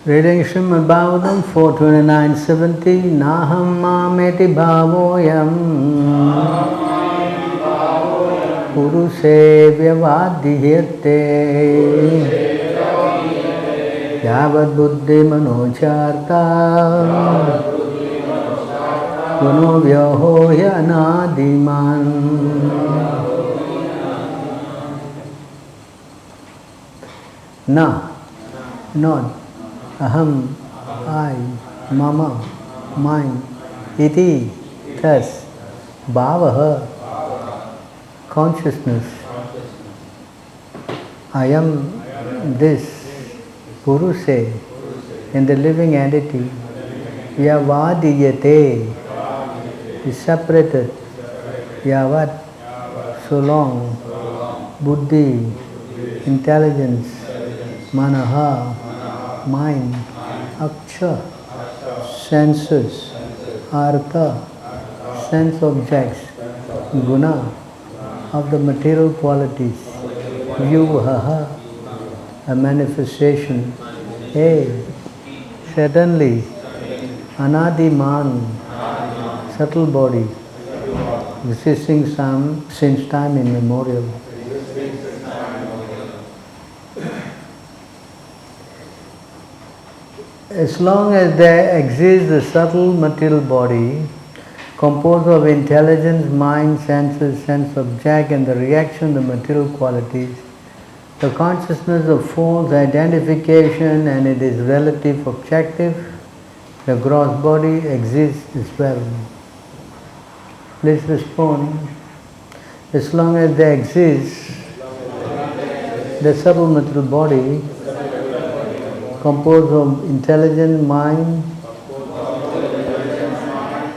Reading Srimad Bhagavatam 429.70. Naham mameti bhavoyam puruse vyavadhyate yavad buddhi manocharta puno vyahoya anadiman. Na, not aham, I, mama, mine, iti, thus, bhavaha, consciousness, I am this, puruse, in the living entity, vyavadiyate, is separated, yavat, so long, buddhi, intelligence, manaha, mind, aksha, senses, artha, sense objects, guna, of the material qualities, vyuhaha, a manifestation, suddenly, anadiman, subtle body, existing since time immemorial. As long as there exists the subtle material body, composed of intelligence, mind, senses, sense object, and the reaction of the material qualities, the consciousness of false identification and it is relative objective, the gross body exists as well. Please respond. As long as there exists the subtle material body, composed of intelligent mind,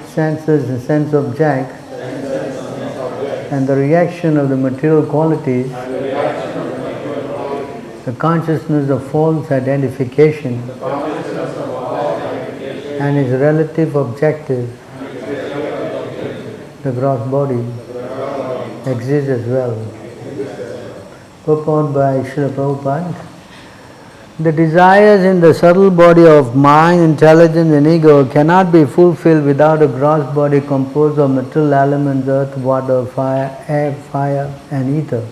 senses and sense objects, and the reaction of the material qualities, the consciousness of false identification and its relative objective, the gross body, exists as well. Purport by Srila Prabhupada. The desires in the subtle body of mind, intelligence and ego cannot be fulfilled without a gross body composed of material elements, earth, water, fire, air, fire and ether.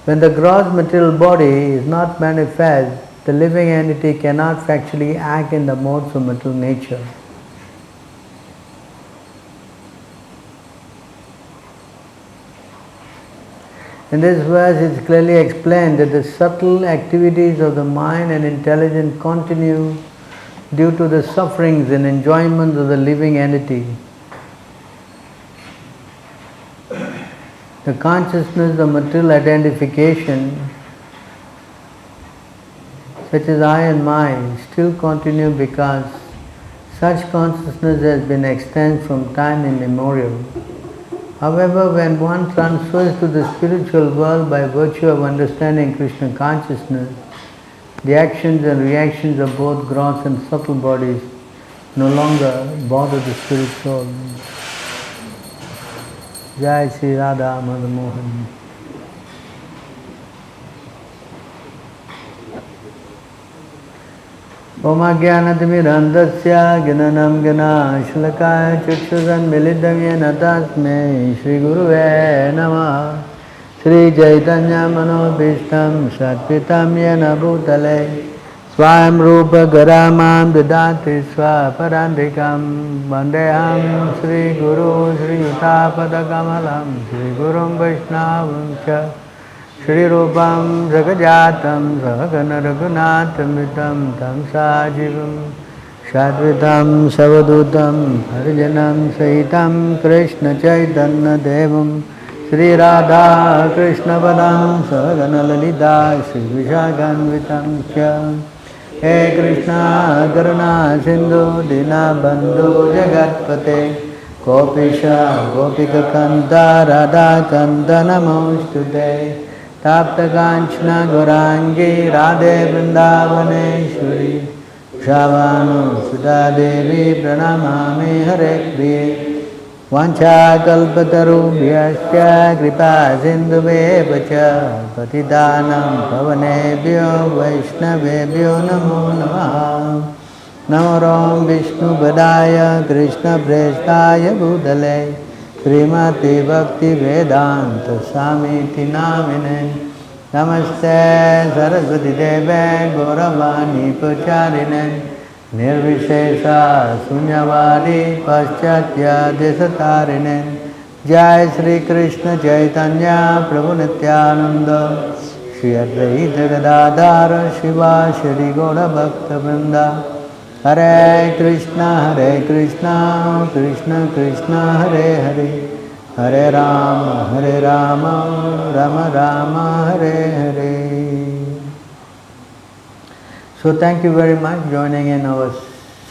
When the gross material body is not manifest, the living entity cannot factually act in the modes of material nature. In this verse it is clearly explained that the subtle activities of the mind and intelligence continue due to the sufferings and enjoyments of the living entity. The consciousness of material identification, such as I and mine, still continue because such consciousness has been extant from time immemorial. However, when one transfers to the spiritual world by virtue of understanding Krishna consciousness, the actions and reactions of both gross and subtle bodies no longer bother the spirit soul. Jai Sri Radha Madha Mohan. Om Ajnanatimidandasya Gnanam Gana Shlakaya Chukshuzan Milidam Yena Tasmai Shri Guruve Namah Shri Chaitanya Manobhishtam Satpitam Yena Bhutale Swayam Rupa Garamam Didati Swaparandikam Vandeham Shri Guru Shri Utapada Kamalam Shri Gurum Vaishnavam Cha Shri Rupam Jagajatam Sagana Raghunatamitam Tam Sajivam Shadvitam Savadutam Harijanam Sahitam Krishna Chaitanya Devam Shri Radha Krishna Padam Sagana Lalita Shri Vishaganvitam Cha He Krishna Karuna Sindhu Dina Bandhu Jagatpate Gopisha Gopika Kanta Radha Kanta Namostute Tapta Kanchana Gaurangi Radhe Vrindavaneshwari Shavanu Sudha Devi Pranamami Hare Kriya Vanchakalpatarubhyascha kripa sindhubheva cha patidanam pavanebhyo vaishnavebhyo namo namaha. Namo Ram Vishnu Padaya Krishna Prestaya Bhutale Srimati Bhakti Vedanta Samiti Namine Namaste Saraswati Deve Gauravani Pacharine Nirvishesha Sunyavadi Paschatya Desatarine Jai Sri Krishna Chaitanya Prabhu Nityananda Shri Advaita Gadadhara Shiva Shri Gaura Bhakta Vrinda Hare Krishna Krishna Krishna Hare Hare Hare Rama Rama Rama Hare Hare. So thank you very much joining in our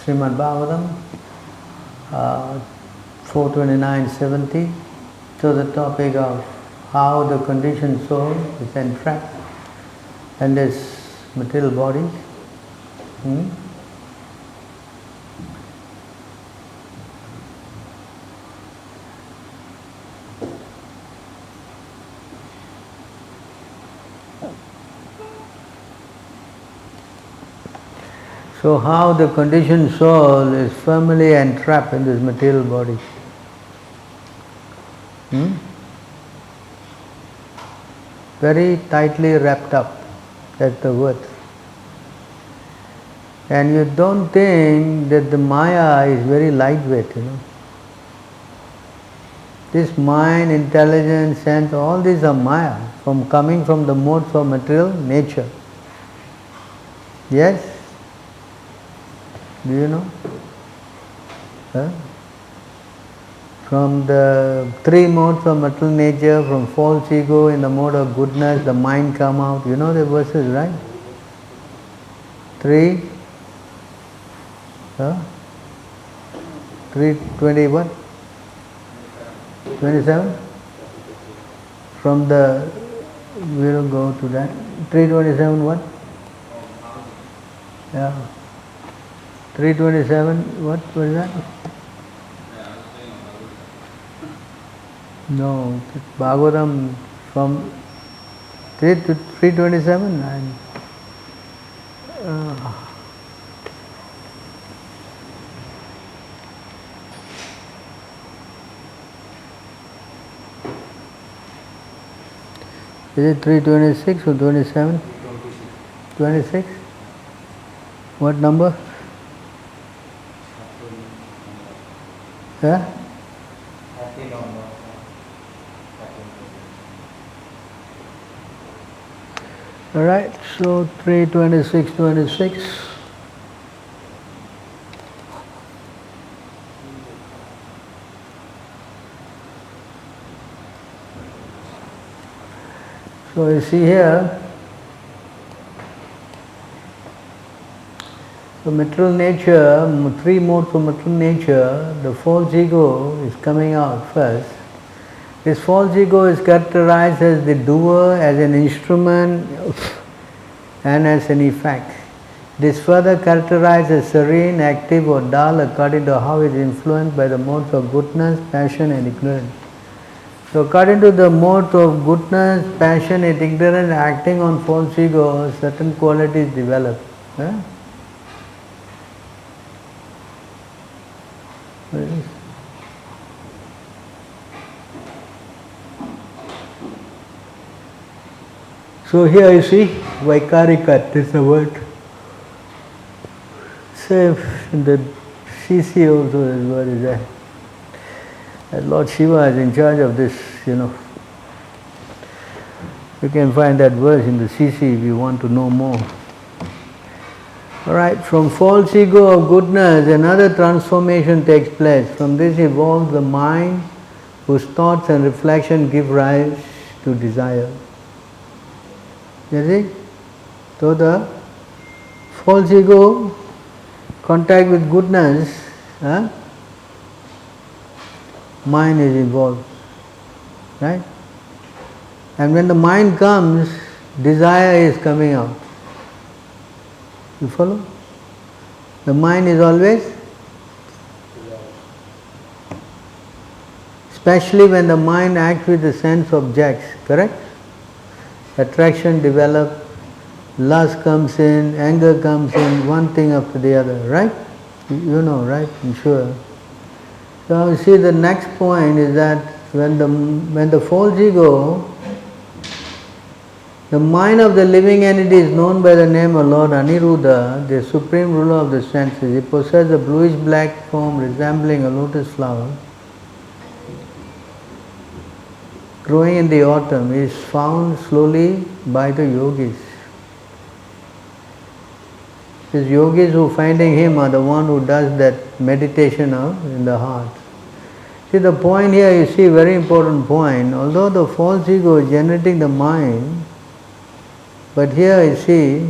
Srimad Bhagavatam 429.70 to the topic of how the conditioned soul is entrapped in this material body. So how the conditioned soul is firmly entrapped in this material body. Very tightly wrapped up, that's the word. And you don't think that the Maya is very lightweight, This mind, intelligence, sense, all these are Maya, coming from the modes of material nature. Yes? Do you know? From the three modes of material nature, from false ego in the mode of goodness, the mind come out. You know the verses, right? 3:20 what? 27? From the, we will go to that. 3:27 what? Yeah. 3:27, what was that? No, Bhagavatam from 3 to 3:27. Is it 3:26 or 27? 26? What number? Yeah? Alright, so 3:26. So you see here, the material nature, three modes of material nature, the false ego is coming out first. This false ego is characterized as the doer, as an instrument, and as an effect. It is further characterized as serene, active, or dull according to how it is influenced by the modes of goodness, passion, and ignorance. So according to the mode of goodness, passion, and ignorance acting on false ego, certain qualities develop. What is this? So here you see, Vaikarika, this is the word. Say in the CC also this word is there. And Lord Shiva is in charge of this, You can find that verse in the CC if you want to know more. Alright, from false ego of goodness, another transformation takes place. From this evolves the mind, whose thoughts and reflection give rise to desire. You see? So the false ego, contact with goodness, mind is involved. Right? And when the mind comes, desire is coming out. You follow? The mind is always especially when the mind acts with the sense objects, correct? Attraction develops, lust comes in, anger comes in, one thing after the other, right? You know, right? I'm sure. So you see, the next point is that when the false ego, the mind of the living entity is known by the name of Lord Aniruddha, the supreme ruler of the senses. He possesses a bluish-black form resembling a lotus flower, growing in the autumn. He is found slowly by the yogis. These yogis who finding him are the one who does that meditation in the heart. See, the point here, you see, very important point. Although the false ego is generating the mind, but here you see,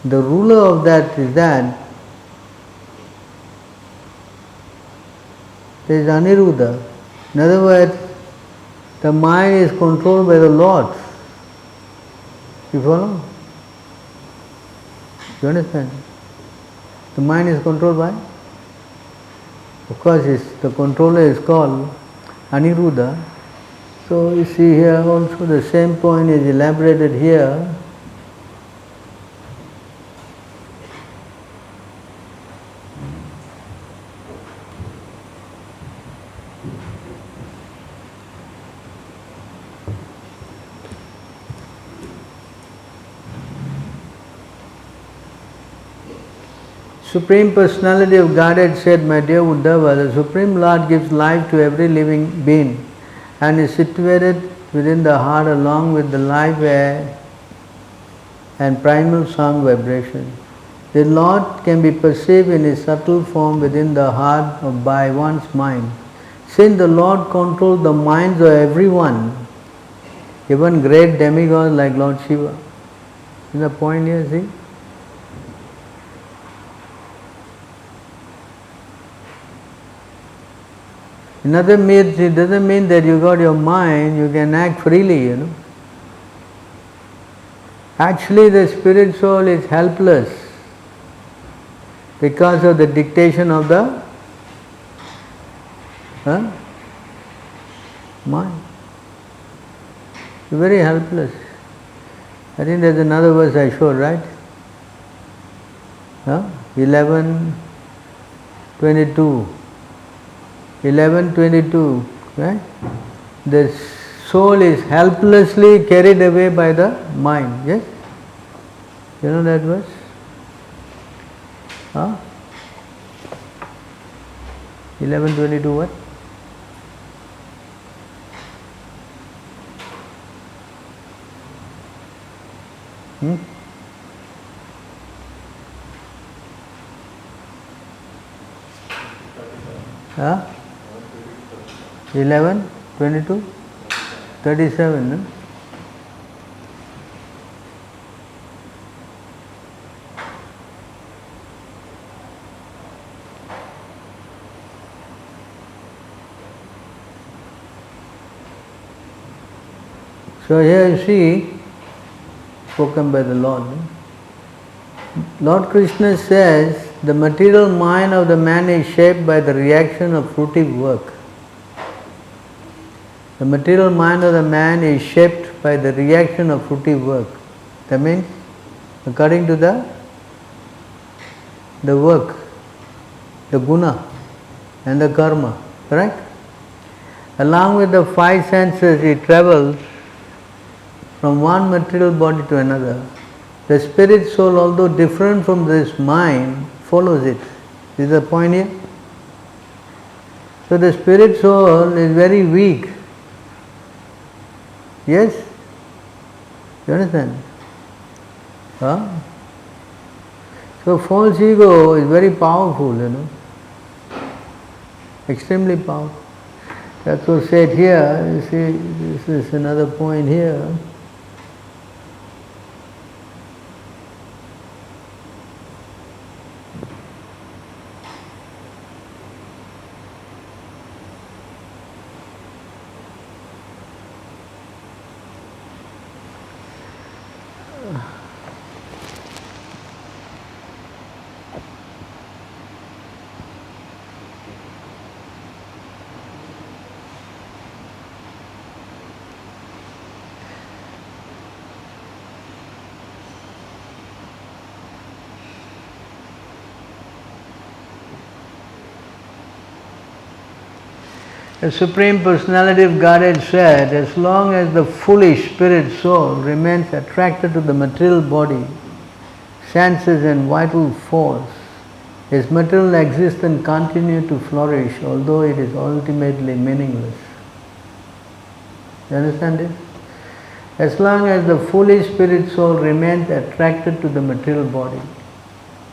the ruler of that is that there is Aniruddha. In other words, the mind is controlled by the Lord. You follow? You understand? The mind is controlled by? Of course, the controller is called Aniruddha. So you see here also the same point is elaborated here. Supreme Personality of Godhead said, my dear Uddhava, the Supreme Lord gives life to every living being and is situated within the heart along with the life air and primal sound vibration. The Lord can be perceived in his subtle form within the heart or by one's mind. Since the Lord controls the minds of everyone, even great demigods like Lord Shiva. Is the point here, see? It doesn't mean that you got your mind, you can act freely, you know. Actually, the spirit soul is helpless because of the dictation of the mind. You're very helpless. I think there's another verse I showed, right? 11:22. 11:22, right? The soul is helplessly carried away by the mind. Yes? You know that verse? 11:22 what? Huh? 11, 22, 37. No? So here you see, spoken by the Lord. No? Lord Krishna says, the material mind of the man is shaped by the reaction of fruitive work. The material mind of the man is shaped by the reaction of fruitive work. That means, according to the work, the guna and the karma, correct? Along with the five senses, it travels from one material body to another. The spirit soul, although different from this mind, follows it. Is the point here? So the spirit soul is very weak. Yes? You understand? So false ego is very powerful, you know. Extremely powerful. That's what said here. You see, this is another point here. The Supreme Personality of Godhead said, as long as the foolish spirit soul remains attracted to the material body, senses and vital force, its material existence continues to flourish, although it is ultimately meaningless. You understand this? As long as the foolish spirit soul remains attracted to the material body,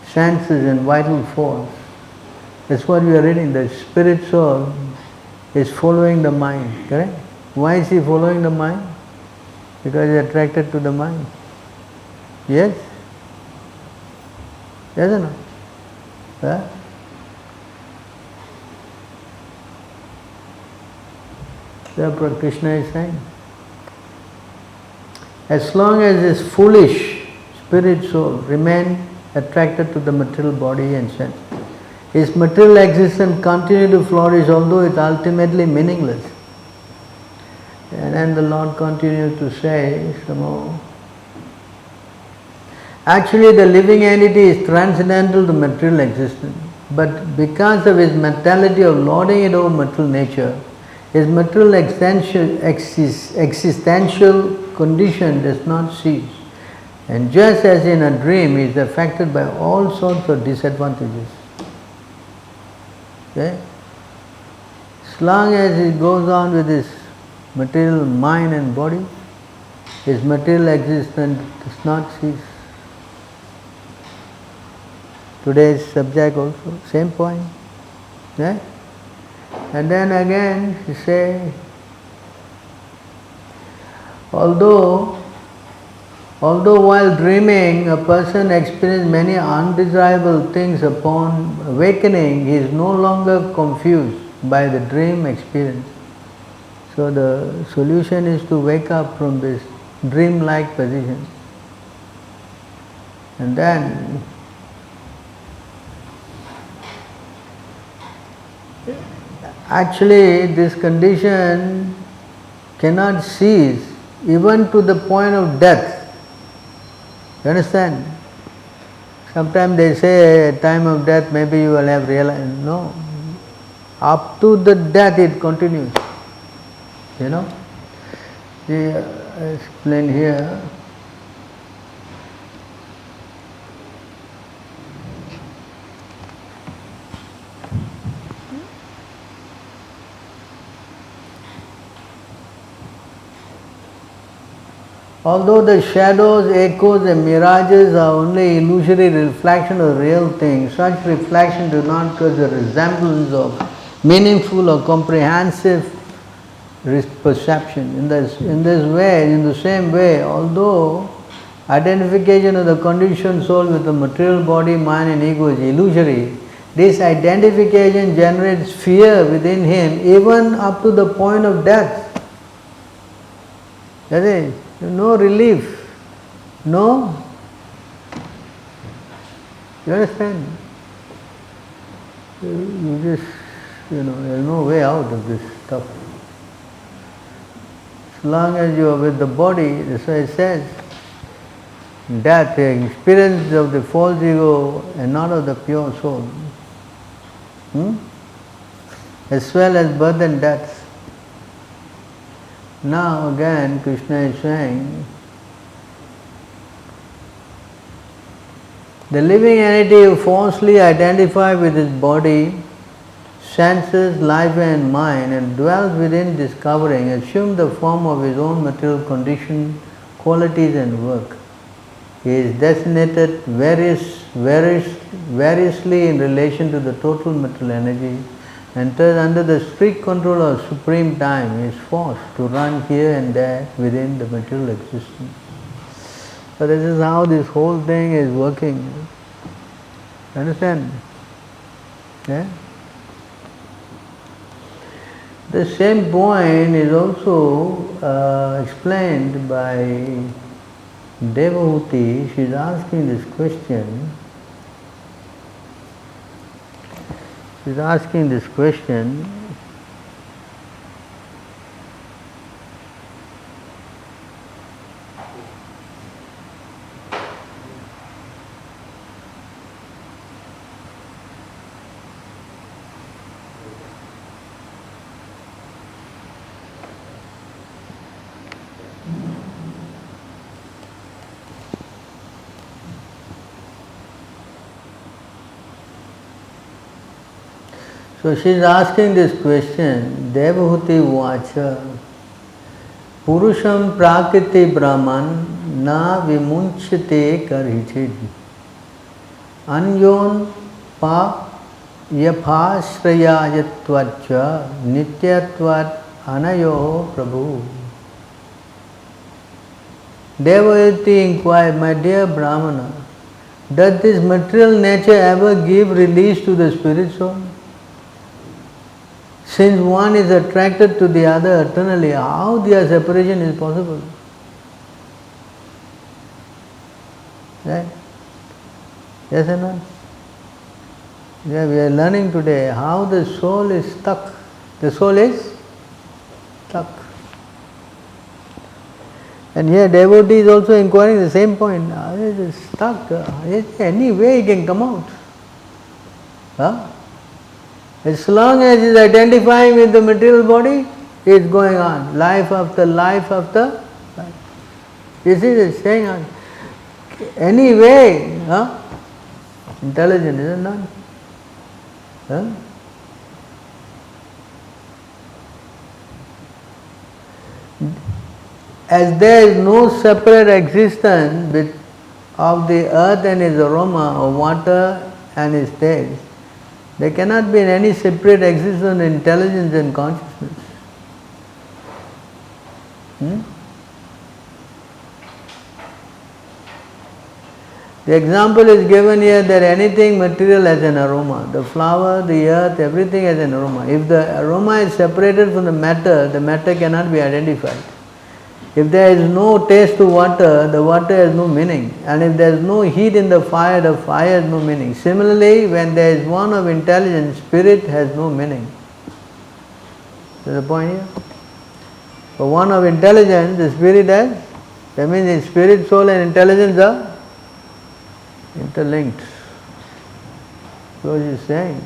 senses and vital force, that's what we are reading, the spirit soul is following the mind, correct? Why is he following the mind? Because he is attracted to the mind. Yes? Yes or no? Huh? That's what Krishna is saying. As long as this foolish spirit soul remains attracted to the material body and sense, his material existence continues to flourish, although it is ultimately meaningless. And then the Lord continues to say some more. Actually, the living entity is transcendental to material existence, but because of his mentality of lording it over material nature, his material existential condition does not cease. And just as in a dream, he is affected by all sorts of disadvantages. Okay? As long as he goes on with his material mind and body, his material existence does not cease. Today's subject also, same point. Yeah? And then again he say, although while dreaming a person experiences many undesirable things, upon awakening he is no longer confused by the dream experience. So the solution is to wake up from this dream-like position. And then actually this condition cannot cease even to the point of death. You understand? Sometimes they say at time of death maybe you will have realized. No. Up to the death it continues. You know? See, I explain here. Although the shadows, echoes and mirages are only illusory reflection of real things, such reflections do not cause a resemblance of meaningful or comprehensive perception. In the same way, although identification of the conditioned soul with the material body, mind and ego is illusory, this identification generates fear within him even up to the point of death. That is, no relief, no, you understand? You just, there's no way out of this stuff. As long as you are with the body, that's why it says, death, the experience of the false ego and not of the pure soul. As well as birth and death. Now again Krishna is saying, the living entity who falsely identifies with his body, senses, life and mind and dwells within discovering, assumes the form of his own material condition, qualities and work. He is designated variously in relation to the total material energy, and thus under the strict control of supreme time he is forced to run here and there within the material existence. So this is how this whole thing is working. Understand? Yeah? The same point is also explained by Devahuti. She is asking this question. She is asking this question. So she is asking this question, Devahuti Vacha, Purusham Prakriti Brahman na vimunchite karhichid. Anyon pa yaphashrayayatvacha nityatvat anayo prabhu. Devahuti inquired, my dear Brahmana, does this material nature ever give release to the spirit soul? Since one is attracted to the other eternally, how their separation is possible? Right? Yes or not? Yeah, we are learning today how the soul is stuck. The soul is stuck. And here devotee is also inquiring the same point. It is stuck. Is there any way he can come out? Huh? As long as he is identifying with the material body, it is going on. Life after life after life. You see, it is saying on. Any way, huh? Intelligent, is it not? Huh? As there is no separate existence of the earth and its aroma, or water and its taste, there cannot be any separate existence, intelligence and consciousness. The example is given here that anything material has an aroma. The flower, the earth, everything has an aroma. If the aroma is separated from the matter cannot be identified. If there is no taste to water, the water has no meaning. And if there is no heat in the fire has no meaning. Similarly, when there is one of intelligence, spirit has no meaning. Is the point here? For one of intelligence, the spirit has, that means the spirit, soul and intelligence are interlinked. So he is saying.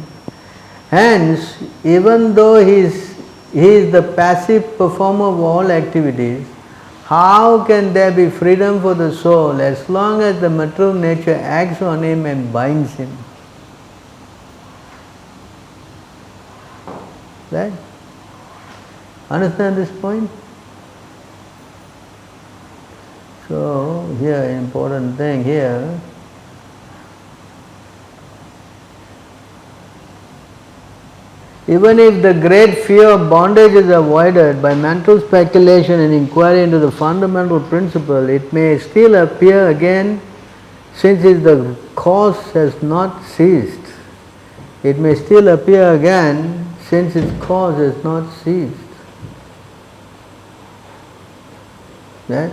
Hence, even though he is the passive performer of all activities, how can there be freedom for the soul as long as the material nature acts on him and binds him? Right? Understand this point? So, here, important thing here. Even if the great fear of bondage is avoided by mental speculation and inquiry into the fundamental principle, it may still appear again since the cause has not ceased. It may still appear again since its cause has not ceased. Right?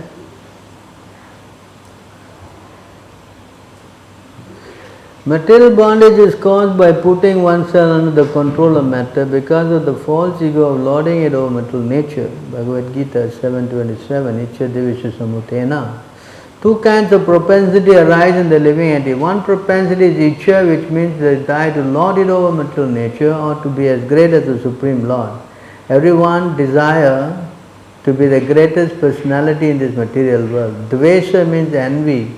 Material bondage is caused by putting oneself under the control of matter because of the false ego of lording it over material nature. Bhagavad-Gita 7:27, Ichcha Divisha Samutena. Two kinds of propensity arise in the living entity. One propensity is Ichcha, which means the desire to lord it over material nature or to be as great as the Supreme Lord. Everyone desires to be the greatest personality in this material world. Dvesha means envy.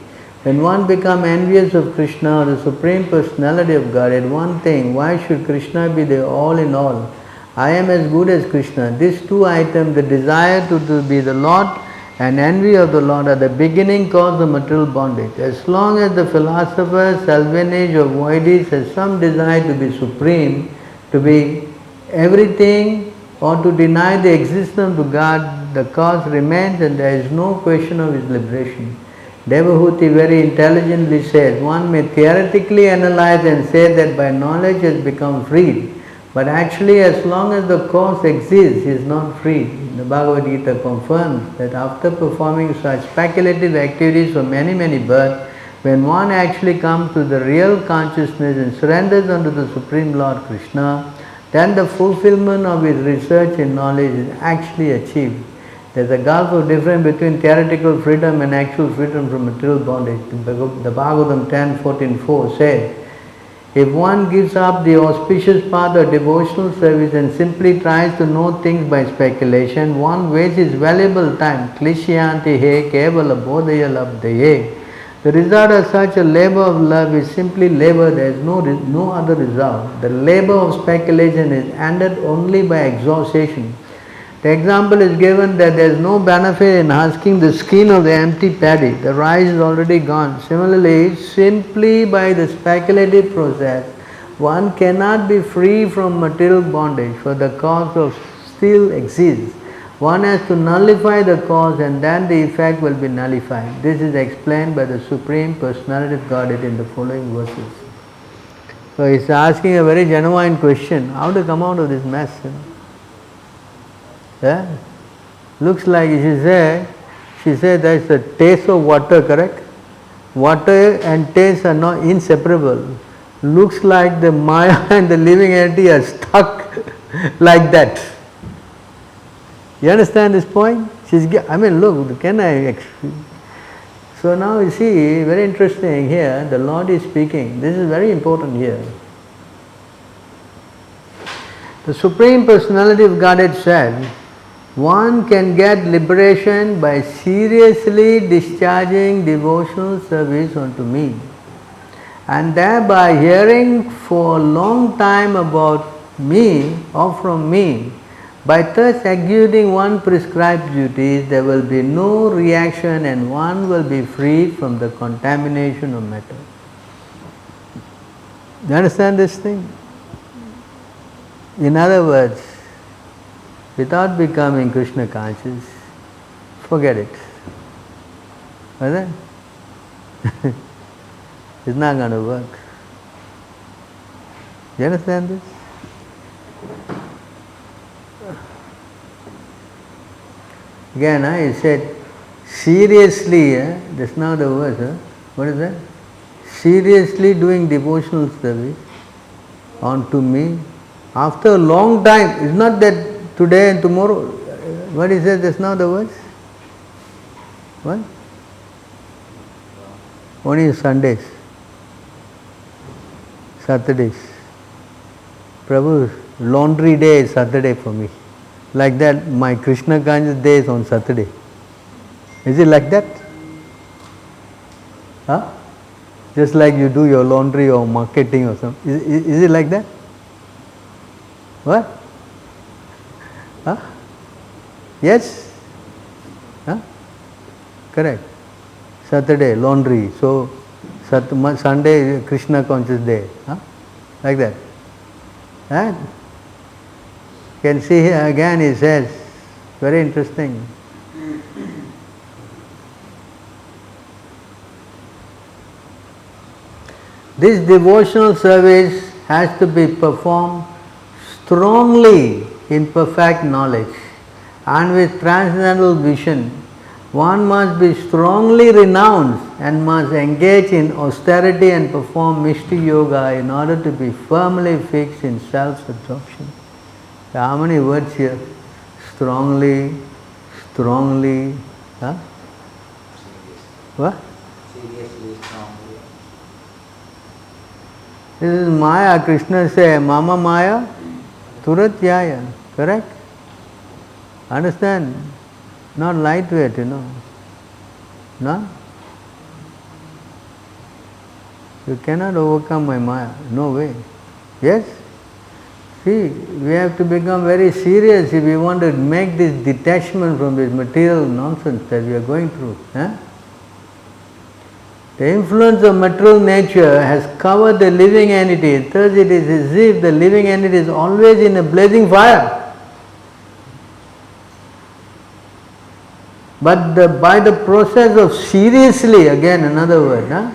When one becomes envious of Krishna or the Supreme Personality of Godhead, one thing, why should Krishna be the all in all? I am as good as Krishna. These two items, the desire to be the Lord and envy of the Lord, are the beginning cause of material bondage. As long as the philosopher, Salvanage or Voidis has some desire to be supreme, to be everything, or to deny the existence of God, the cause remains and there is no question of his liberation. Devahuti very intelligently says, one may theoretically analyze and say that by knowledge has become freed, but actually as long as the cause exists, he is not free. The Bhagavad-Gita confirms that after performing such speculative activities for many births, when one actually comes to the real consciousness and surrenders unto the Supreme Lord Krishna, then the fulfillment of his research and knowledge is actually achieved. There is a gulf of difference between theoretical freedom and actual freedom from material bondage. The Bhagavatam 10:14-4 says, if one gives up the auspicious path of devotional service and simply tries to know things by speculation, one wastes his valuable time. Klishyanti he kevala bodhaya labdhaye. The result of such a labor of love is simply labor, there is no other result. The labor of speculation is ended only by exhaustion. The example is given that there is no benefit in husking the skin of the empty paddy. The rice is already gone. Similarly, simply by the speculative process, one cannot be free from material bondage, for the cause of still exists. One has to nullify the cause and then the effect will be nullified. This is explained by the Supreme Personality of Godhead in the following verses. So he's asking a very genuine question, how to come out of this mess? Yeah? Looks like she said there is a taste of water, correct? Water and taste are not inseparable. Looks like the Maya and the living entity are stuck like that. You understand this point? Look, can I? So now you see, very interesting here, the Lord is speaking. This is very important here. The Supreme Personality of Godhead said, one can get liberation by seriously discharging devotional service unto me, and thereby hearing for a long time about me or from me. By thus executing one prescribed duties, there will be no reaction and one will be free from the contamination of matter. You understand this thing? In other words, without becoming Krishna conscious, forget it. Is it? It's not going to work. You understand this? Again, he said, seriously, that's now the verse, what is that? Seriously doing devotional service unto me after a long time. It's not that today and tomorrow. What he said, that's now the verse? What? Only Sundays, Saturdays. Prabhu, laundry day is Saturday for me. Like that, my Krishna conscious day is on Saturday. Is it like that? Huh? Just like you do your laundry or marketing or something. Is it like that? What? Huh? Yes? Huh? Correct. Saturday, laundry. So, Sunday, Krishna conscious day. Huh? Like that. Huh? You can see here again he says, very interesting. This devotional service has to be performed strongly in perfect knowledge and with transcendental vision. One must be strongly renounced and must engage in austerity and perform mystery yoga in order to be firmly fixed in self-absorption. How many words here? Strongly, huh? What? Seriously, strongly. This is Maya. Krishna say, Mama Maya, Turat Yaya. Correct? Understand? Not lightweight, No? You cannot overcome my Maya. No way. Yes? See, we have to become very serious if we want to make this detachment from this material nonsense that we are going through. The influence of material nature has covered the living entity. Thus it is as if the living entity is always in a blazing fire. But by the process of seriously, again another word,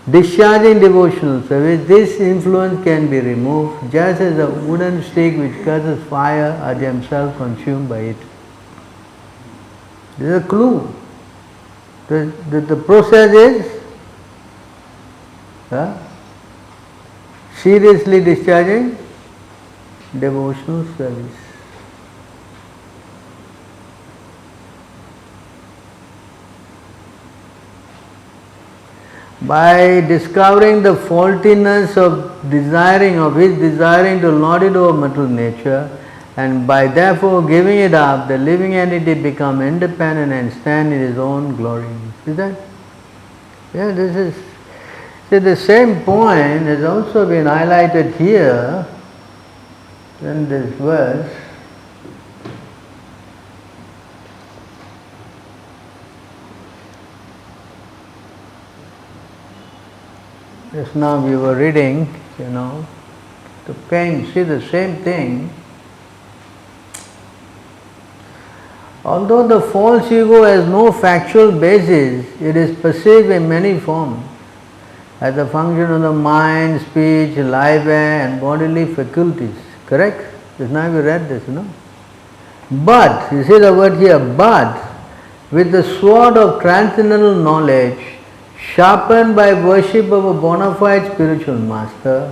discharging devotional service, this influence can be removed, just as a wooden stick which causes fire are themselves consumed by it. This is a clue. The process is seriously discharging devotional service. By discovering the faultiness of his desiring to lord it over material nature, and by therefore giving it up, the living entity become independent and stand in his own glory. See that? Yeah, this is, see, the same point has also been highlighted here in this verse. Just now we were reading, the pain, see the same thing. Although the false ego has no factual basis, it is perceived in many forms as a function of the mind, speech, life and bodily faculties. Correct? Just now we read this, But, you see the word here, but, with the sword of transcendental knowledge, sharpened by worship of a bona fide spiritual master,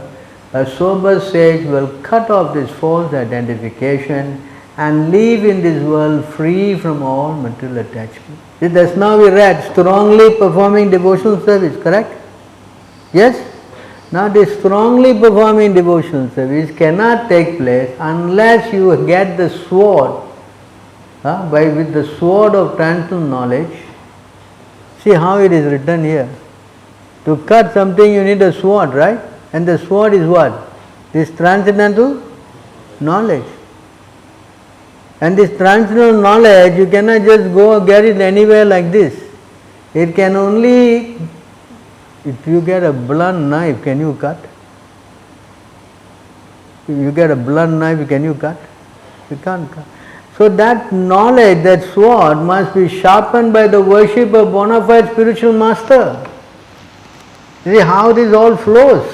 a sober sage will cut off this false identification and live in this world free from all material attachment. That's now we read, strongly performing devotional service, correct? Yes? Now this strongly performing devotional service cannot take place unless you get the sword, with the sword of transcendental knowledge. See how it is written here. To cut something you need a sword, right? And the sword is what? This transcendental knowledge. And this transcendental knowledge, you cannot just go get it anywhere like this. It can only, if you get a blunt knife, can you cut? If you get a blunt knife, can you cut? You can't cut. So that knowledge, that sword must be sharpened by the worship of bona fide spiritual master. See how this all flows.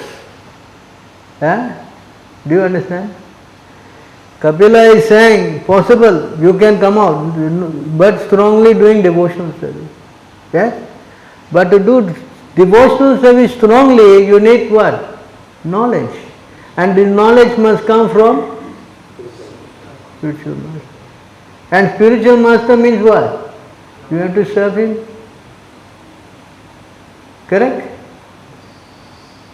Do you understand? Kapila is saying, possible, you can come out, but strongly doing devotional service. Yes? But to do devotional service strongly, you need what? Knowledge. And this knowledge must come from spiritual master. And spiritual master means what? You have to serve him. Correct?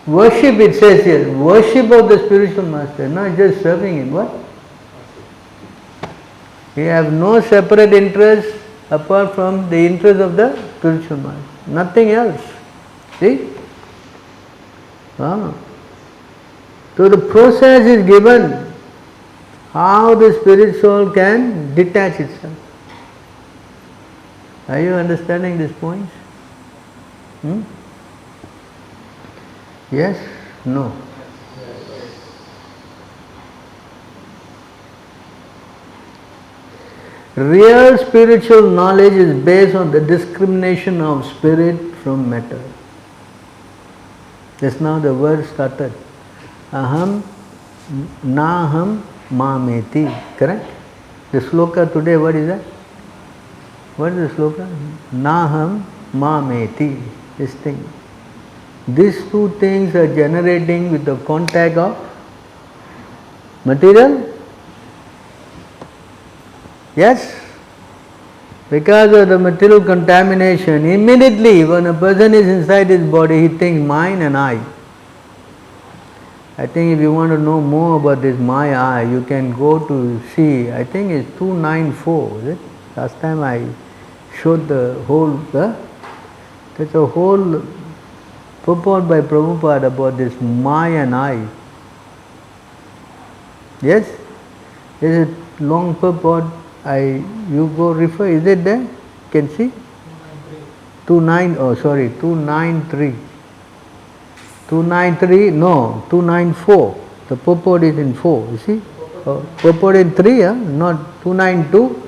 Worship, it says here, worship of the spiritual master, not just serving him. What? You have no separate interest apart from the interest of the spiritual master. Nothing else. See? So the process is given how the spirit soul can detach itself. Are you understanding these points? Yes? No? Real spiritual knowledge is based on the discrimination of spirit from matter. Just now the word started. Aham, naham, mameti. Correct? The sloka today, what is that? What is the sloka? Naham, mameti. This thing. These two things are generating with the contact of material. Yes? Because of the material contamination, immediately when a person is inside his body, he thinks mine and I. I think if you want to know more about this my I, you can go to see, I think it's 294, is it? Last time I showed the whole, there's a whole purport by Prabhupada about this my and I. Yes? There's a long purport. You go refer, is it there? Can see? 293. 293, no, 294. The purport is in 4, you see? Purport in 3, not 292.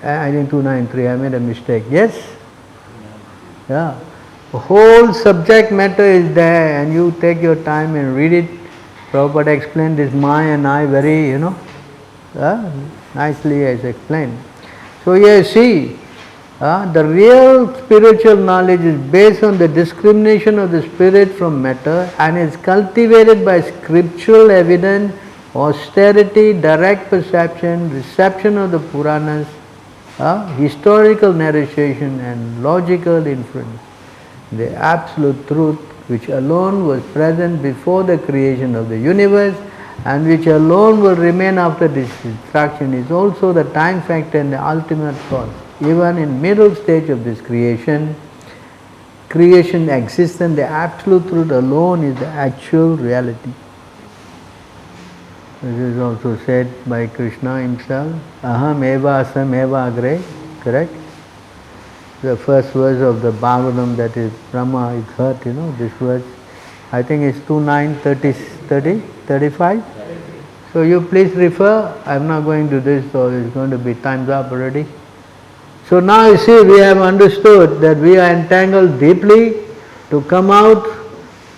I think 293, I made a mistake. Yes? Yeah. The whole subject matter is there and you take your time and read it. Prabhupada explained this my and I very, nicely as explained. So here see, the real spiritual knowledge is based on the discrimination of the spirit from matter and is cultivated by scriptural evidence, austerity, direct perception, reception of the Puranas, historical narration and logical inference. The absolute truth which alone was present before the creation of the universe and which alone will remain after this destruction is also the time factor and the ultimate cause. Even in middle stage of this creation, creation existence, the absolute truth alone is the actual reality. This is also said by Krishna himself. Aham eva asam eva agre. Correct? The first verse of the Bhagavatam, that is Brahma is heard, this verse. I think it's 29, 35. So you please refer. I'm not going to this, so it's going to be time's up already. So now you see, we have understood that we are entangled deeply. To come out,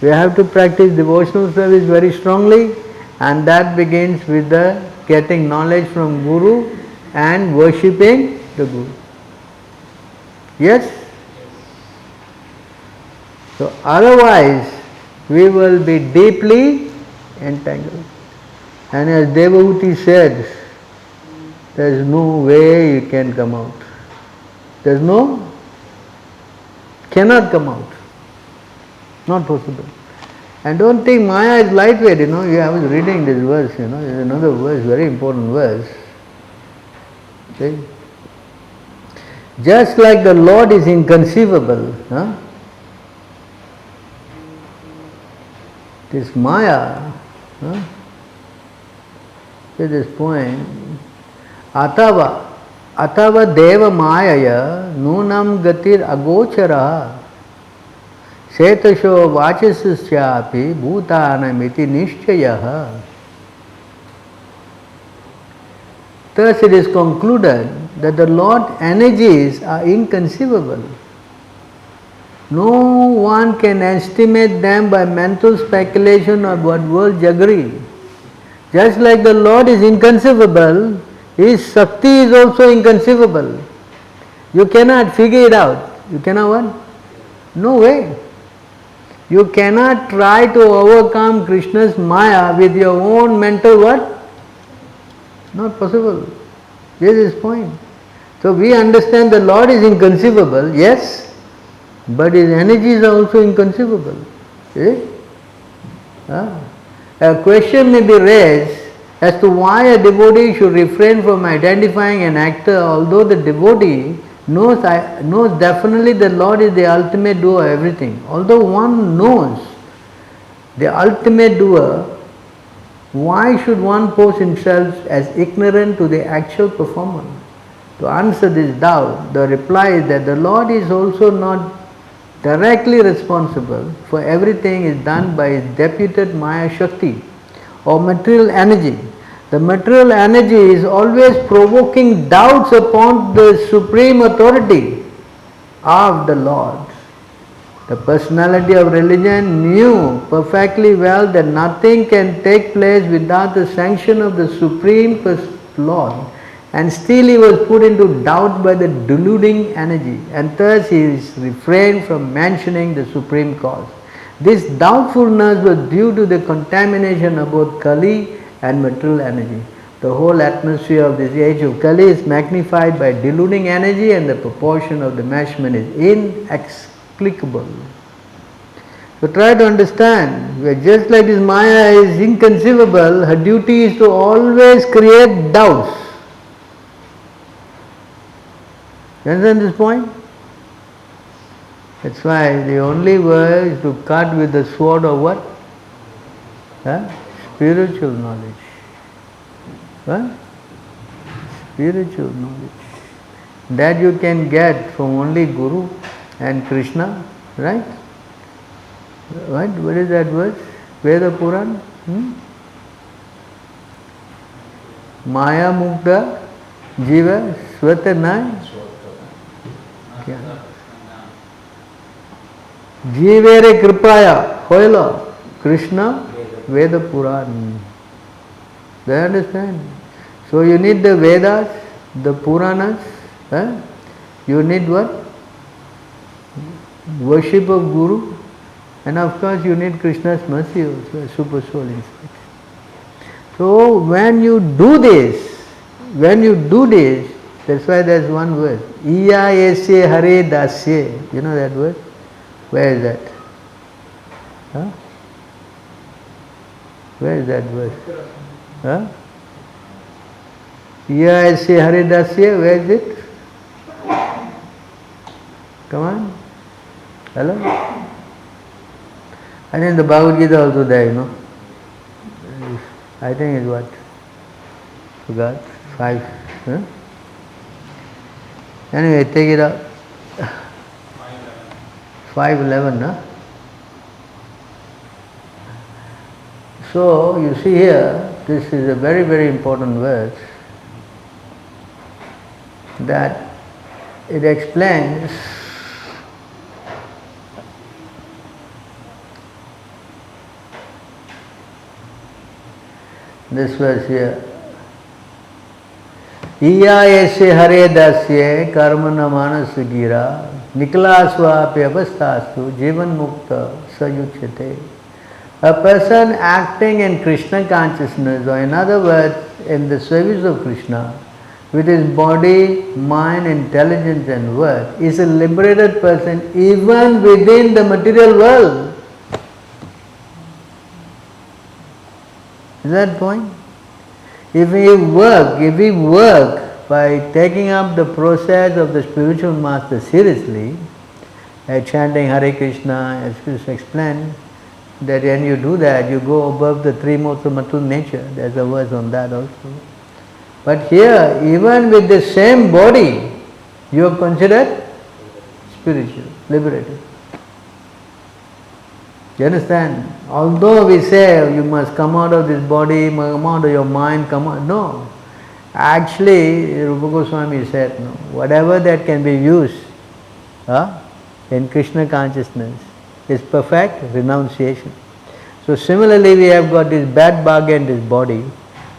we have to practice devotional service very strongly, and that begins with the getting knowledge from Guru and worshipping the Guru. Yes? So otherwise, we will be deeply entangled. And as Devahuti said, there is no way you can come out. There is cannot come out. Not possible. And don't think Maya is lightweight, I was reading this verse, there's another verse, very important verse. See? Just like the Lord is inconceivable, this Maya, at this point, atava deva mayaya nunam gatir agochara setasho vachasasyapi bhutanamiti nishchayaha. Thus it is concluded that the Lord energies are inconceivable. No one can estimate them by mental speculation or word jaggery. Just like the Lord is inconceivable, His Shakti is also inconceivable. You cannot figure it out. You cannot what? No way. You cannot try to overcome Krishna's Maya with your own mental what? Not possible. This is his point. So we understand the Lord is inconceivable, yes, but His energies are also inconceivable. See? A question may be raised as to why a devotee should refrain from identifying an actor, although the devotee knows definitely the Lord is the ultimate doer of everything. Although one knows the ultimate doer, why should one pose himself as ignorant to the actual performer? To answer this doubt, the reply is that the Lord is also not directly responsible for everything is done by His deputed Maya Shakti or material energy. The material energy is always provoking doubts upon the supreme authority of the Lord. The personality of religion knew perfectly well that nothing can take place without the sanction of the Supreme Lord, and still he was put into doubt by the deluding energy, and thus he is refrained from mentioning the Supreme Cause. This doubtfulness was due to the contamination of both Kali and material energy. The whole atmosphere of this age of Kali is magnified by deluding energy, and the proportion of the measurement is inexplicable. So try to understand, just like this Maya is inconceivable, her duty is to always create doubts. You understand this point? That's why the only way is to cut with the sword of what? Spiritual knowledge. What? Spiritual knowledge. That you can get from only Guru and Krishna, right? Right? What is that verse? Veda Puran? Maya Mukta Jiva Swatanai Jivere Kripaya Hoila Krishna Veda Puran. Do you understand? So you need the Vedas, the Puranas, you need what? Worship of Guru, and of course you need Krishna's mercy also, super soul instinct. So when you do this, that's why there's one word, Iya Esye Hare Dasye. You know that word? Where is that? Where is that verse? Iya Esye Hare Dasye, where is it? Come on. Hello? I think the Bhagavad-Gita also there, I think it's what? Forgot? 5. Huh? Anyway, take it up. 5:11, huh? So, you see here, this is a very, very important verse that it explains this verse here. Iyayasya hare dasya karmana manasa gira niklasvapi avastastu jivan mukta sayuchyate. A person acting in Krishna consciousness, or in other words, in the service of Krishna, with his body, mind, intelligence and word, is a liberated person even within the material world. Is that point? If we work by taking up the process of the spiritual master seriously, chanting Hare Krishna, as Krishna explained, that when you do that, you go above the three modes of material nature. There's a verse on that also. But here, even with the same body, you are considered spiritual, liberated. You understand? Although we say you must come out of this body, come out of your mind, come out. No. Actually, Rupa Goswami said, no. Whatever that can be used in Krishna consciousness is perfect renunciation. So similarly, we have got this bad bargain, this body.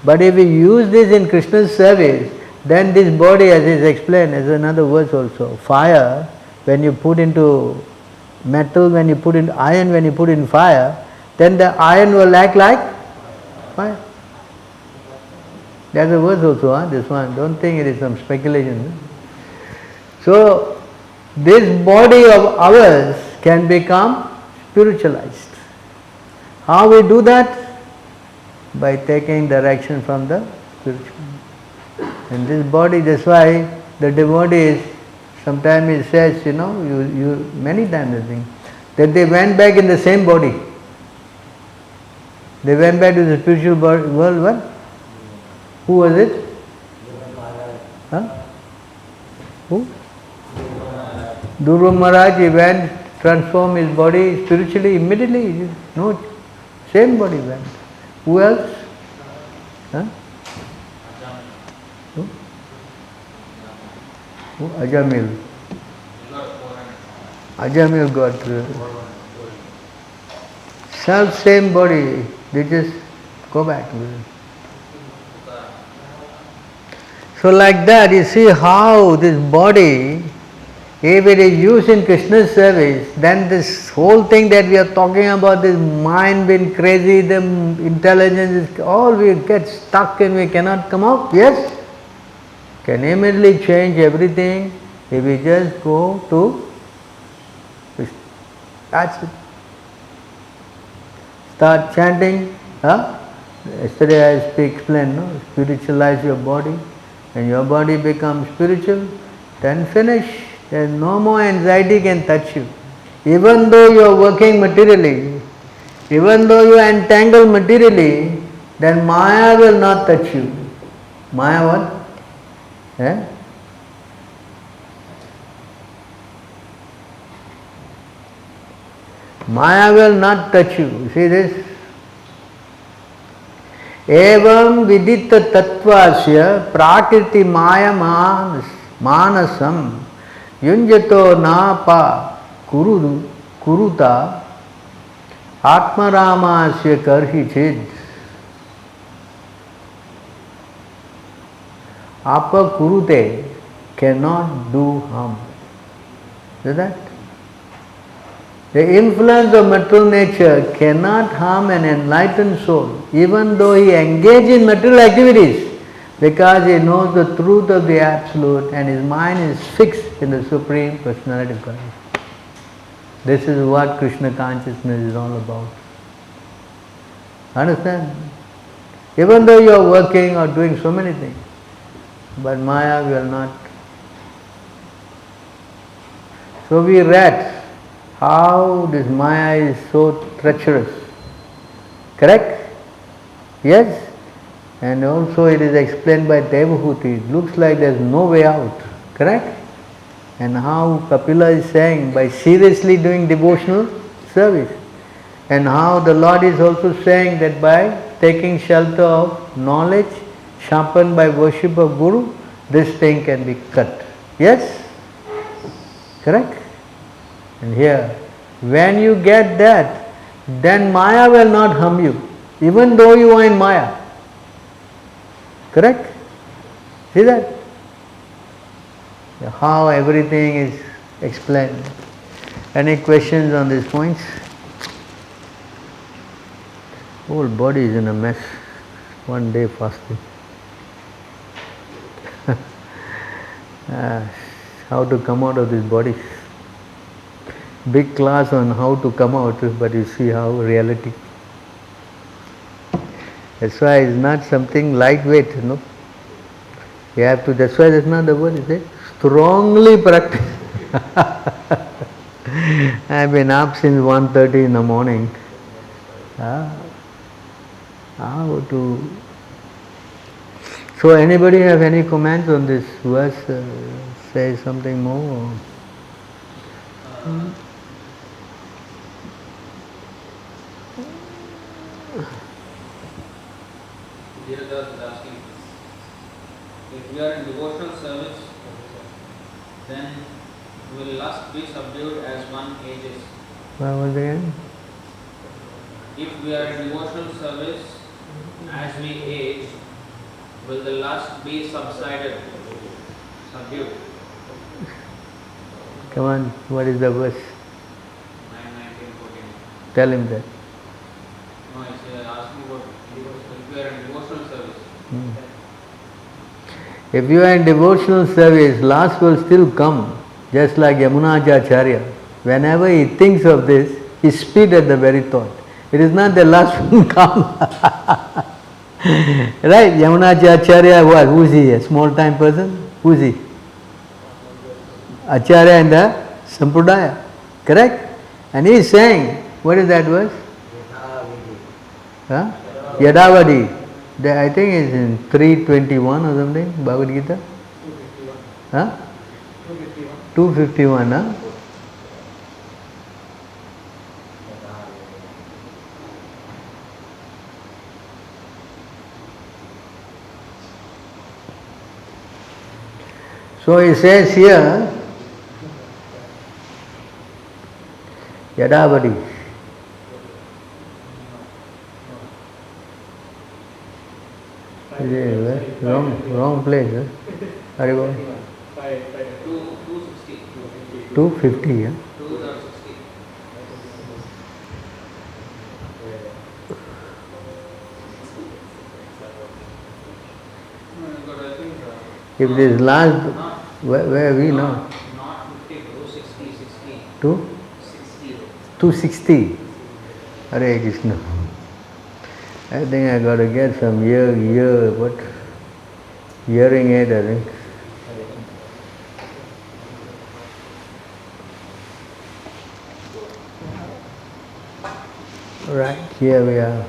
But if we use this in Krishna's service, then this body, as is explained, as another verse also, fire, when you put into metal, when you put in iron, when you put in fire, then the iron will act like fire. There's a verse also, this one. Don't think it is some speculation. So, this body of ours can become spiritualized. How we do that? By taking direction from the spiritual. And this body, that's why the devotees, sometimes it says, you many times I think, that they went back in the same body. They went back to the spiritual world, what? Who was it? Huh? Who? Dhruva Maharaj, he went, transformed his body spiritually, immediately. No, same body went. Who else? Huh? Who? Ajamil. Ajamil got self same body, they just go back. So like that, you see how this body, if it is used in Krishna's service, then this whole thing that we are talking about, this mind being crazy, the intelligence, is all we get stuck and we cannot come out. Yes? Can immediately change everything if we just go to Krishna. That's it. Start chanting. Yesterday I explained, spiritualize your body. When your body becomes spiritual, then finish. There is no more anxiety can touch you. Even though you are working materially, even though you are entangled materially, then Maya will not touch you. Maya what? Maya will not touch you. See this? Evam vidita tattvasya prakriti maya manasam yunjato na pa kuruta atmaramasya karhi chid apa kurute cannot do harm. Is that? The influence of material nature cannot harm an enlightened soul, even though he engages in material activities, because he knows the truth of the Absolute and his mind is fixed in the Supreme Personality of Godhead. This is what Krishna consciousness is all about. Understand? Even though you are working or doing so many things, but Maya will not. So we read how this Maya is so treacherous. Correct? Yes? And also it is explained by Devahuti. It looks like there is no way out. Correct? And how Kapila is saying by seriously doing devotional service. And how the Lord is also saying that by taking shelter of knowledge, sharpened by worship of Guru, this thing can be cut. Yes? Correct? And here, when you get that, then Maya will not harm you, even though you are in Maya. Correct? See that? How everything is explained. Any questions on these points? Whole body is in a mess. One day fasting. How to come out of this body. Big class on how to come out, but you see how reality. That's why it's not something lightweight, you know. You have to, that's why that's not the word, is it? Strongly practice. I've been up since 1:30 in the morning. How to... So anybody have any comments on this verse? Say something more? Dear Dāsa is asking, if we are in devotional service, then will lust be subdued as one ages? What was again? If we are in devotional service, as we age, will the lust be subdued? Come on, what is the verse? 9:19:14. Tell him that. No, it's asking about if we are in devotional service. If you are in devotional service, lust will still come, just like Yamunacharya. Whenever he thinks of this, he speeds at the very thought. It is not the lust will come. Right? Yamunacharya, what? Who is he? A small time person? Who is he? Acharya in the Sampradaya. Correct? And he is saying, what is that verse? Huh? Yadavadi. I think it's in 321 or something, Bhagavad-Gita. Huh? 251, huh? So he says here, Yadavadi. Wrong place, huh? Haribo. 260. 250, yeah? 260. If this last, where are we now? Not 50, 260, 60. 260. Hare Krishna. I think I got to get some hearing aid, I think. Right, here we are.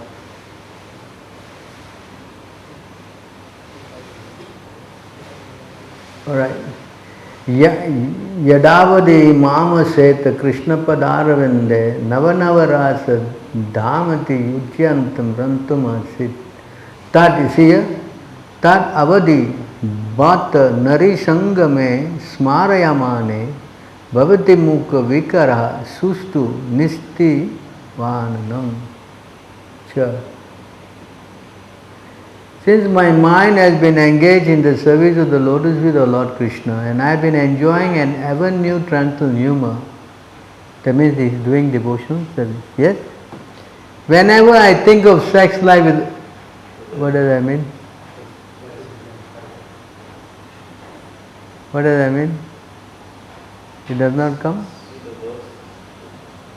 Alright. Yadavadi mama seta Krishna padaravinde navanava dhamati ujyantam rantum asit. That is here. Tat avadi bhata narisangame smarayamane bhavati mukha vikara sustu nisti vananam. Sure. Since my mind has been engaged in the service of the lotus feet of Lord Krishna and I have been enjoying an ever new tranquil humor, that means he is doing devotional service. Yes? Whenever I think of sex life with, what does that mean? What does that mean? It does not come?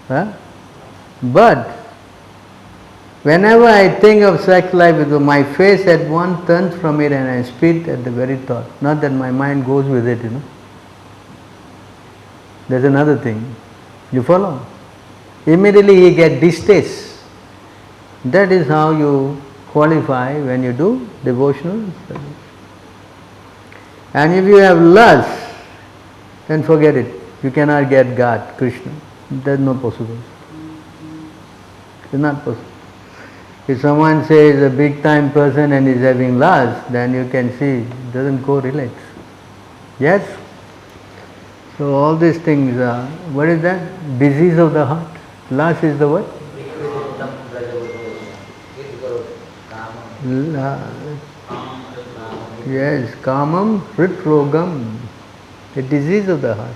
Huh? But whenever I think of sex life, my face at once turns from it and I spit at the very thought. Not that my mind goes with it, you know. There's another thing. You follow? Immediately he gets distaste. That is how you qualify when you do devotional service. And if you have lust, then forget it. You cannot get God, Krishna. There is no possibility. It's not possible. If someone says a big time person and is having lust, then you can see it doesn't correlate. Yes? So all these things are, what is that? Disease of the heart. Lust is the what? Yes, kamam hritrogam, a disease of the heart.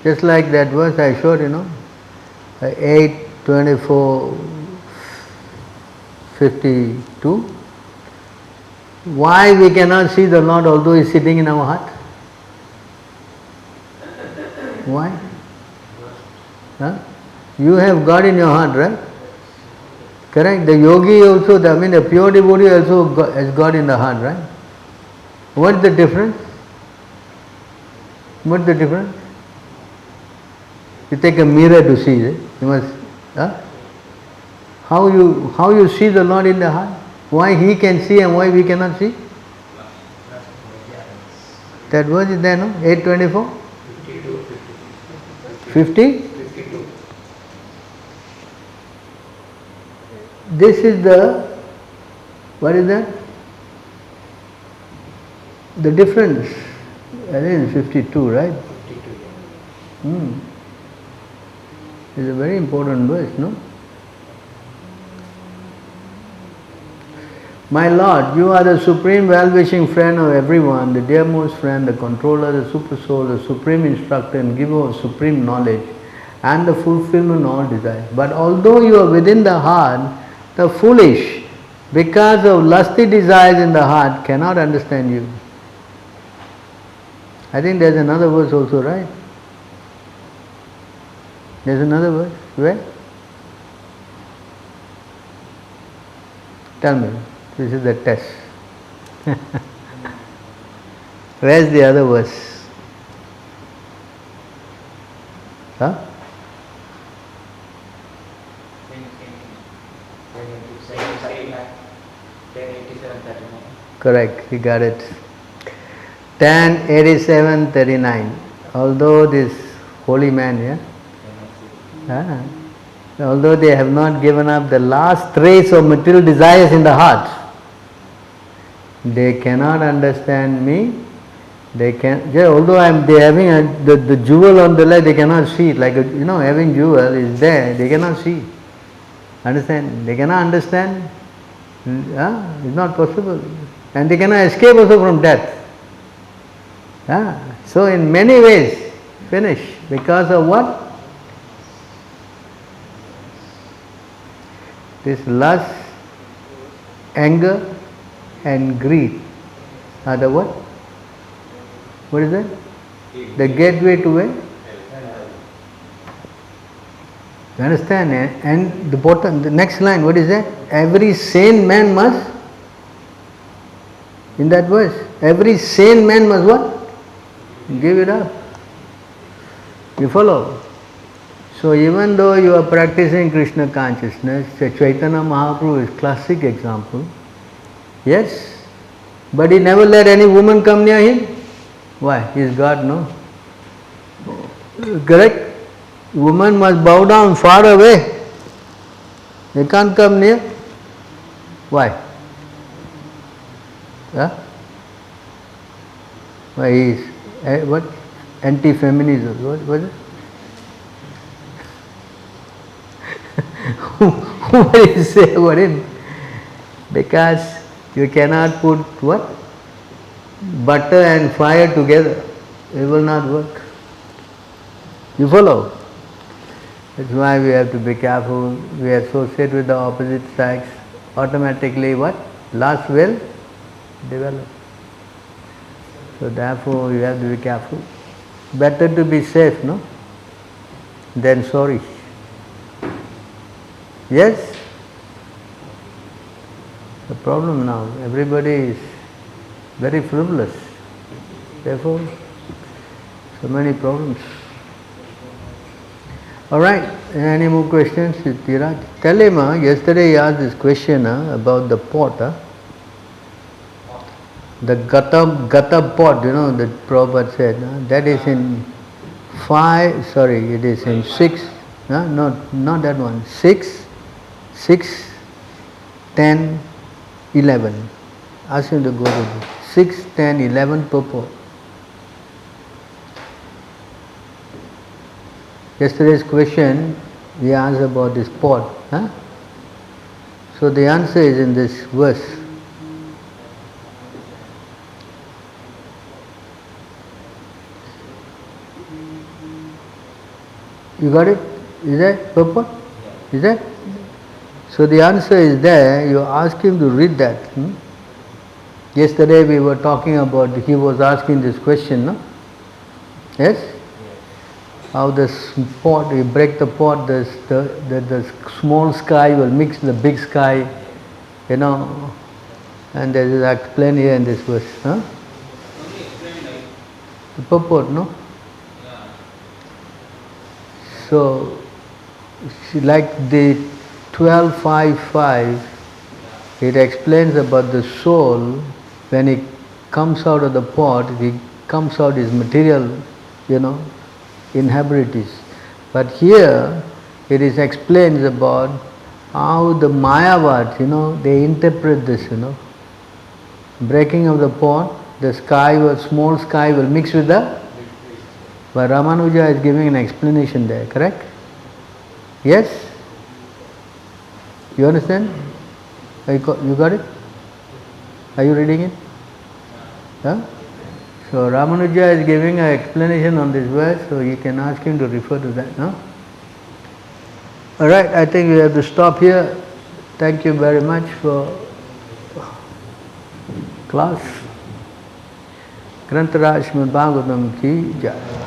Just like that verse I showed, 8:24:52. Why we cannot see the Lord although He is sitting in our heart? Why? Huh? You have God in your heart, right? Correct? The yogi also, the pure devotee also has God in the heart, right? What is the difference? What is the difference? You take a mirror to see it. You must. How you see the Lord in the heart? Why He can see and why we cannot see? That verse is there, no? 8:24? 50? This is the, what is that? The difference. I think it's 52, right? 52. It's a very important verse, no? My Lord, you are the supreme well-wishing friend of everyone, the dearmost friend, the controller, the super soul, the supreme instructor and giver of supreme knowledge and the fulfillment of all desires. But although you are within the heart, the foolish, because of lusty desires in the heart, cannot understand you. I think there's another verse also, right? There's another verse. Where? Tell me. This is the test. Where's the other verse? Huh? Correct, you got it. 10:87:39. Although this holy man, although they have not given up the last trace of material desires in the heart, they cannot understand me. They can, although they having the jewel on the leg, they cannot see it. Like having jewel is there, they cannot see. Understand? They cannot understand. It's not possible, and they cannot escape also from death. So in many ways, finish because of what? This lust, anger, and greed are the what? What is that? The gateway to where? You understand? And the bottom, the next line, what is that? Every sane man must, in that verse, every sane man must what? Give it up. You follow? So even though you are practicing Krishna consciousness, Chaitanya Mahaprabhu is classic example. Yes, but he never let any woman come near him. Why? He is God, no? Correct? Woman must bow down far away. They can't come near. Why? Why he is what? Anti-feminism. What was it? What do you say about him? Because you cannot put what? Butter and fire together. It will not work. You follow? That's why we have to be careful. We associate with the opposite sex. Automatically what? Lust will develop. So therefore you have to be careful. Better to be safe, no? Than sorry. Yes? The problem now, everybody is very frivolous. Therefore, so many problems. Alright, any more questions? Tiraj? Tell him, yesterday he asked this question about the pot. The gata pot, that Prabhupada said, that is in 6, not that one, 6, 10, 11. Ask him to go to 6, 10, 11 per pot. Yesterday's question, we asked about this pot. So the answer is in this verse. You got it? Is that per pot? Is that? So the answer is there. You ask him to read that. Yesterday we were talking about, he was asking this question, no? Yes? How the pot, you break the pot, the small sky will mix the big sky, and there is explained here in this verse. The purport, no? Yeah. So, like the 12.5.5, it explains about the soul, when it comes out of the pot, it comes out as material, inhabitants. But here it is explains about how the Mayavad, they interpret this, breaking of the pot, the sky, small sky will mix with the, but Ramanuja is giving an explanation there, correct? Yes? You understand? You got it? Are you reading it? Huh? So Ramanuja is giving an explanation on this verse, so you can ask him to refer to that. No? Alright, I think we have to stop here. Thank you very much for class. Grantaraj Srimad Bhagavatam ki jai.